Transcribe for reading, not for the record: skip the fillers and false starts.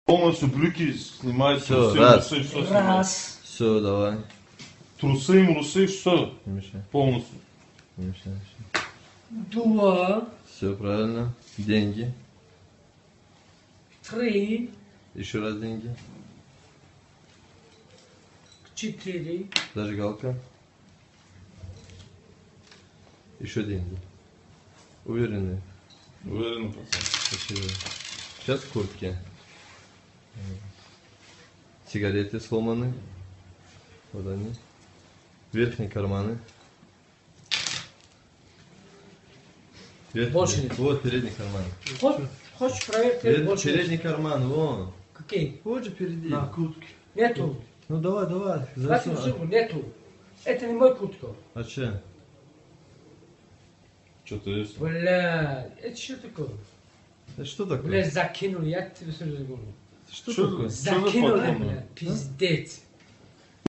Полностью брюки снимай, Всё, трусы, раз. все снимай. Раз. Все, давай. Трусы, мрусы, все Не мешай, полностью. не мешай. Два. Все правильно. Деньги. Три. Еще раз деньги. Четыре. Зажигалка. Еще деньги. Уверены? Уверен, пацан. Спасибо. Сейчас в куртке. Сигареты сломаны. Вот они. Верхние карманы. Больше нет. Вот передний карман. Хочешь проверить? Больше Передний карман, вон. Какие? Вот же впереди. На куртке. Нету. Ну давай. Платим сумму, нету. Это не мой куртка. А че? Что-то есть. Бля, это что такое? Это что такое? Бля, закинули, я тебе сразу говорю. Что Что такое? за- Закинули, патроны? бля, пиздец.